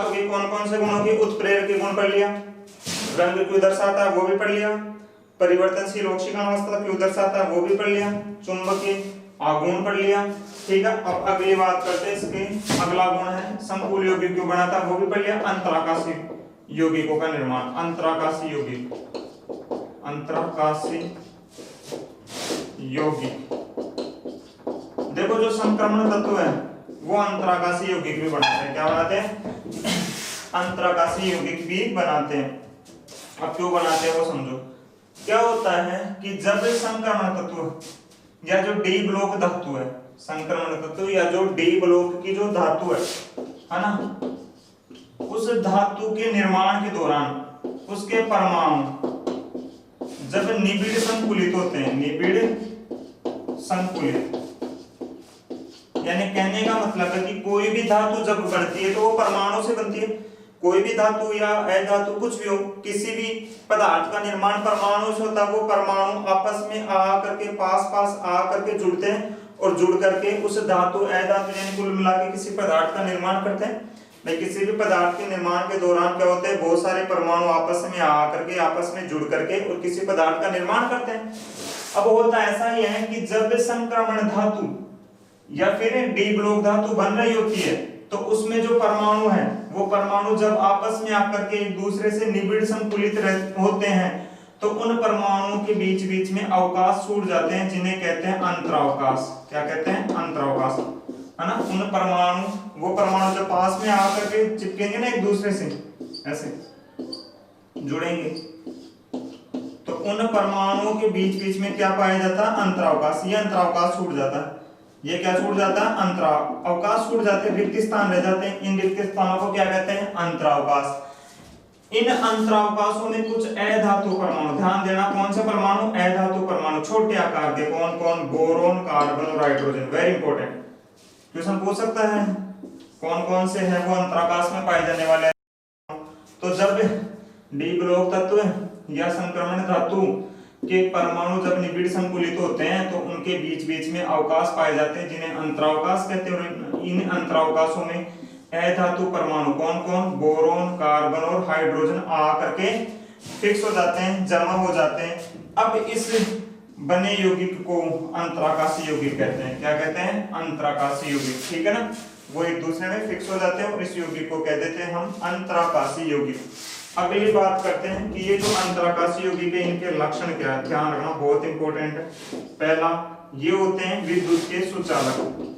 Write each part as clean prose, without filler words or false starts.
धातु के कौन कौन से गुणों की उत्प्रेरक के गुण पढ़ लिया, रंग क्यों दर्शाता है वो भी पढ़ लिया, परिवर्तनशील ऑक्सीकरण अवस्था क्यों दर्शाता है वो भी पढ़ लिया, चुंबकीय आघूर्ण पढ़ लिया। ठीक है, अब अगली बात करते हैं इसके अगला गुण है समकूल यौगिक क्यों बनाता है वो भी पढ़ लिया। अंतराकाशीय यौगिकों का निर्माण, अंतराकाशीय यौगिक, अंतराकाशीय यौगिक। देखो जो संक्रमण तत्व है वो अंतराकाशीय यौगिक भी बनाते हैं। क्या बनाते हैं? अंतराकाशीय यौगिक भी बनाते हैं। अब क्यों बनाते हैं वो समझो। क्या होता है कि जब संक्रमण तत्व या जो डी ब्लॉक धातु है, संक्रमण तत्व या जो डी ब्लॉक की जो धातु है ना, उस धातु के निर्माण के दौरान उसके परमाणु जब निबिड़ संकुलित होते हैं, निबिड़ संकुलित, यानी कहने का मतलब है कि कोई भी धातु जब बनती है तो वो परमाणु से बनती है। कोई भी धातु या अधातु कुछ भी हो, किसी भी पदार्थ का निर्माण परमाणु से होता है। वो परमाणु आपस में आ करके पास आ करके जुड़ते हैं और जुड़ करके उस धातु अधातु यानी कुल मिला के किसी पदार्थ का निर्माण करते हैं। भाई किसी भी पदार्थ के निर्माण के दौरान क्या होते हैं, बहुत सारे परमाणु आपस में आ करके आपस में जुड़ करके और किसी पदार्थ का निर्माण करते हैं। अब होता ऐसा ही है कि जब संक्रमण धातु या फिर डी ब्लॉक धातु बन रही होती है तो उसमें जो परमाणु है वो परमाणु जब आपस में आकर के एक दूसरे से निबिड़ संकुलित होते हैं तो उन परमाणुओं के बीच बीच में अवकाश छूट जाते हैं, जिन्हें कहते हैं अंतरावकाश। क्या कहते हैं? अंतरावकाश, है ना। उन परमाणु, वो परमाणु जब पास में आकर के चिपकेंगे ना एक दूसरे से, ऐसे जुड़ेंगे, तो उन परमाणुओं के बीच बीच में क्या पाया जाता है? अंतरावकाश। ये अंतरावकाश छूट जाता है। ये क्या छूट जाता है? अंतरावकाश छूट जाते हैं, रिक्त स्थान रह जाते हैं। इन रिक्त स्थानों को क्या कहते हैं? अंतरावकाश। इन अंतरावकाशों में कुछ अधातु परमाणु, ध्यान देना कौन से परमाणु? अधातु परमाणु, छोटे आकार के। कौन कौन? बोरोन, कार्बन और हाइड्रोजन। वेरी इंपॉर्टेंट, क्वेश्चन पूछ सकता है कौन कौन से हैं वो अंतराकाश में पाए जाने वाले हैं। तो जब डी ब्लॉक तत्व या संक्रमण धातु के परमाणु जब निबिड़ संकुलित होते हैं तो उनके बीच बीच में अवकाश पाए जाते हैं, जिन्हें अंतरावकाश कहते हैं। इन अंतरावकाशों में अधातु परमाणु कौन कौन? बोरोन, कार्बन और हाइड्रोजन आ करके फिक्स हो जाते हैं, जमा हो जाते हैं। अब इस बने यौगिक को अंतराकाशीय यौगिक कहते हैं। क्या कहते हैं? अंतराकाशीय यौगिक। ठीक है ना, वो एक दूसरे में फिक्स हो जाते हैं और इस यौगिक को कह देते हैं हम अंतराकाशीय यौगिक। अगली बात करते हैं कि ये जो अंतराकाशीय यौगिक है इनके लक्षण क्या है, ध्यान रखना, बहुत इंपॉर्टेंट है। पहला, ये होते हैं विद्युत के सुचालक।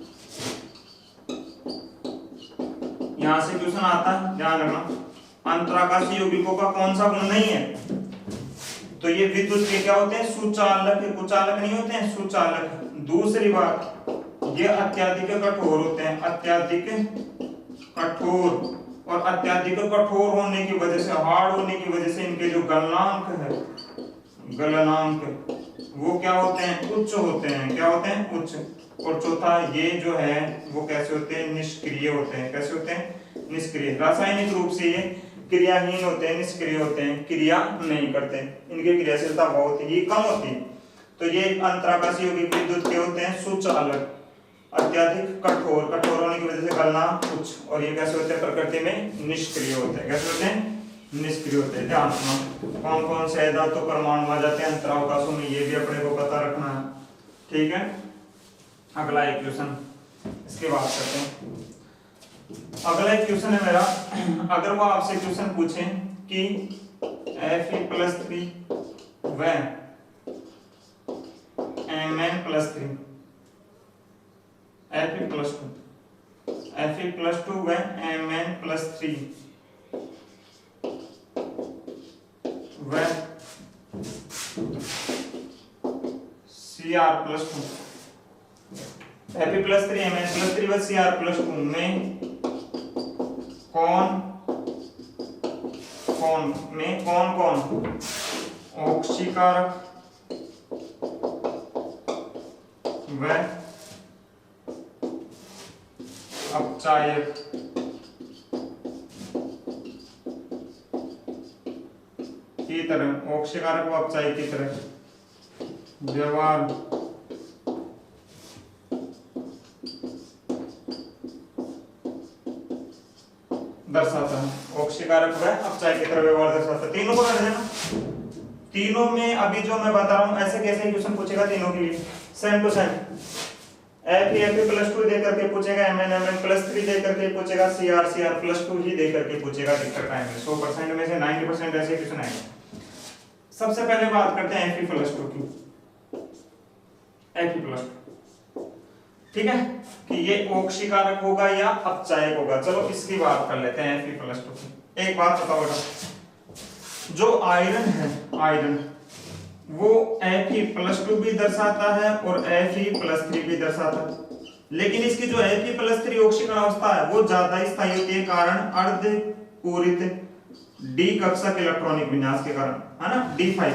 यहां से क्वेश्चन आता है, ध्यान रखना। अंतराकाशीय यौगिकों का कौन सा गुण नहीं है? तो ये विद्युत के क्या होते हैं? सुचालक। कुचालक नहीं होते हैं, सुचालक। दूसरी बात, ये अत्यधिक कठोर होते हैं, अत्यधिक कठोर। और अत्यधिक कठोर होने की वजह से, हार्ड होने की वजह से इनके जो गलनांक है, गलनांक, वो क्या होते हैं? उच्च होते हैं। क्या होते हैं? उच्च। और चौथा, ये जो है वो कैसे होते हैं? निष्क्रिय होते हैं। कैसे होते हैं? निष्क्रिय। रासायनिक रूप से ये क्रियाहीन होते हैं, निष्क्रिय होते हैं, क्रिया नहीं करते, इनकी क्रियाशीलता बहुत ही कम होती है। तो ये अंतराकाशीय यौगिक विद्युत के होते हैं सुचालक, अत्यधिक कठोर, कठोर होने की वजह से गलनांक उच्च, और ये कैसे होते हैं? प्रकृति में निष्क्रिय होते हैं। कैसे होते हैं? निष्क्रिय होते हैं। ध्यान रखना कौन कौन से धातु परमाणु आ जाते हैं अंतरावकाशों में, ये भी अपने को पता रखना है। ठीक है, अगला एक क्वेश्चन इसके बाद करते हैं। अगला एक क्वेश्चन है मेरा, अगर वो आपसे क्वेश्चन पूछें कि Fe+3 व Mn+3, Fe+2 व Mn+3 व Cr+2, Fe+3 Mn+3 व Cr+2 में कौन ऑक्सीकारक व अपचायक की तरह, ऑक्सीकारक व अपचायक की तरह व्यवहार दर्शाता है, ऑक्सीकारक व अपचायक के तरह व्यवहार दर्शाता है। तीनों को कर देना। तीनों में अभी जो मैं बता रहा हूं ऐसे कैसे क्वेश्चन पूछेगा तीनों के लिए सेम टू सेम। Fe+2 दे करके पूछेगा, Mn+3 दे करके पूछेगा, Cr+2 ही दे करके पूछेगा अधिकतर टाइम में। 100% में से 90% ऐसे क्वेश्चन आएंगे। सबसे पहले बात करते हैं Fe+2 की। Fe+2 ठीक है कि ये ऑक्सीकारक होगा या अपचायक होगा। चलो इसकी बात कर लेते हैं Fe+2 की। एक बात बताओ बेटा, जो आयरन है, आयरन वो Fe+2 भी दर्शाता है और Fe+3 भी दर्शाता है, लेकिन इसकी जो Fe+3 ऑक्सीकरण अवस्था है वो ज्यादा स्थायी होती है, कारण अर्धपूरित डी कक्षक इलेक्ट्रॉनिक विन्यास के कारण, है ना। D5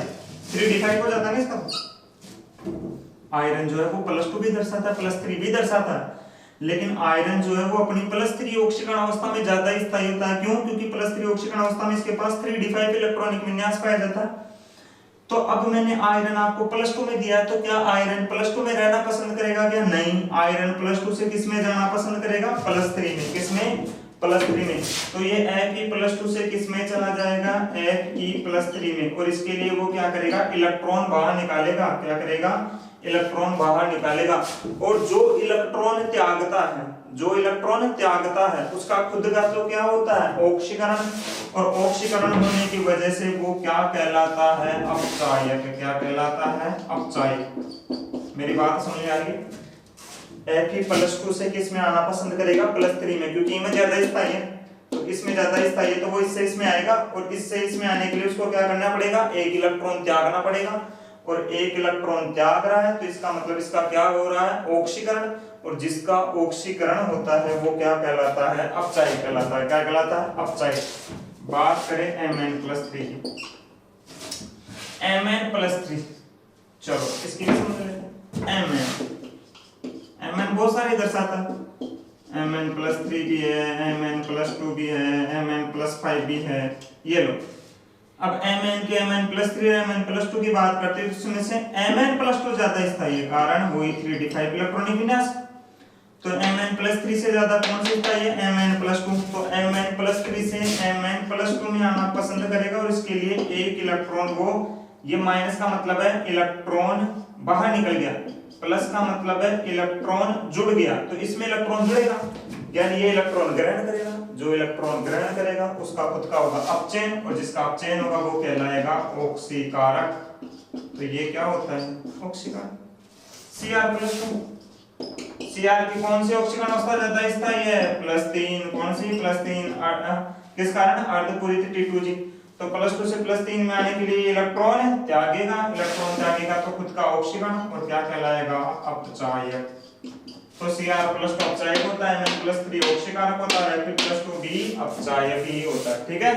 3D5 हो जाता है इसका। आयरन जो है वो +2 भी दर्शाता है, +3 भी दर्शाता है, लेकिन आयरन जो है वो अपनी +3 ऑक्सीकरण अवस्था में ज्यादा स्थायी होता है। क्यों? क्योंकि +3 ऑक्सीकरण अवस्था में इसके पास 3D5 इलेक्ट्रॉनिक विन्यास पाया जाता है। तो अब मैंने आयरन आपको +2 में दिया, तो क्या आयरन +2 में रहना पसंद करेगा क्या? नहीं, आयरन +2 से किस में जाना पसंद करेगा? +3 में। किसमें? +3 में। तो ये Fe+2 से किस में चला जाएगा? Fe+3 में। और इसके लिए वो क्या करेगा? इलेक्ट्रॉन बाहर निकालेगा। क्या करेगा? इलेक्ट्रॉन बाहर निकालेगा। और जो इलेक्ट्रॉन त्यागता है, जो इलेक्ट्रॉन त्यागता है उसका खुद का तो क्या होता है? ऑक्सीकरण। और ऑक्सीकरण होने की वजह से वो क्या कहलाता है? अपचायक। क्या कहलाता है? अपचायक। मेरी बात समझ में आ रही है? Fe+2 से किस में आना पसंद करेगा? +3 में, क्योंकि इनमें ज्यादा स्थायी है। तो इसमें ज्यादा स्थायी है तो वो इससे इसमें आएगा, और इससे इसमें आने के लिए उसको क्या करना पड़ेगा? एक इलेक्ट्रॉन त्यागना पड़ेगा। और एक इलेक्ट्रॉन त्याग रहा है तो इसका मतलब इसका क्या हो रहा है? ऑक्सीकरण। और जिसका ऑक्सीकरण होता है वो क्या कहलाता है? अपचायक कहलाता है। क्या कहलाता है? अपचायक। बात करें Mn+3 की। Mn+3, चलो इसकी भी समझ लेते हैं। Mn बहुत सारे दर्शाता है। Mn+3 भी है, Mn+2 भी है, Mn+5 भी है। ये लो, अब Mn के Mn+3 Mn+2 की बात करते हैं तो इसमें से Mn+2 ज्यादा स्थायी है, कारण वही 3D5 इलेक्ट्रॉनिक विन्यास। तो Mn+3 से ज्यादा कौन सा स्थायी है? Mn+2। तो Mn+3 से Mn+2 में आना पसंद करेगा, और इसके लिए एक इलेक्ट्रॉन वो, ये माइनस का मतलब है इलेक्ट्रॉन बाहर निकल गया, प्लस का मतलब है इलेक्ट्रॉन जुड़ गया। तो इसमें इलेक्ट्रॉन जुड़ेगा, यानी ये इलेक्ट्रॉन ग्रहण करेगा। जो इलेक्ट्रॉन ग्रहण करेगा उसका खुद का होगा अपचयन, और जिसका अपचयन होगा वो कहलाएगा ऑक्सीकारक। तो ये क्या होता है? ऑक्सीकारक। Cr+2, Cr की कौन सी ऑक्सीकरण अवस्था ज्यादा स्थायी है? +3। कौन सी? +3। किस कारण? अर्धपूरित T2G। तो +2 से +3 में आने के लिए इलेक्ट्रॉन त्यागेगा, इलेक्ट्रॉन त्यागेगा तो खुद का ऑक्सीकरण, और क्या कहलाएगा? अपचायक। तो Cr+2 अपचायक होता है, Mn+3 ऑक्सीकारक होता है, Fe+2 भी अपचायक ही होता है। ठीक है।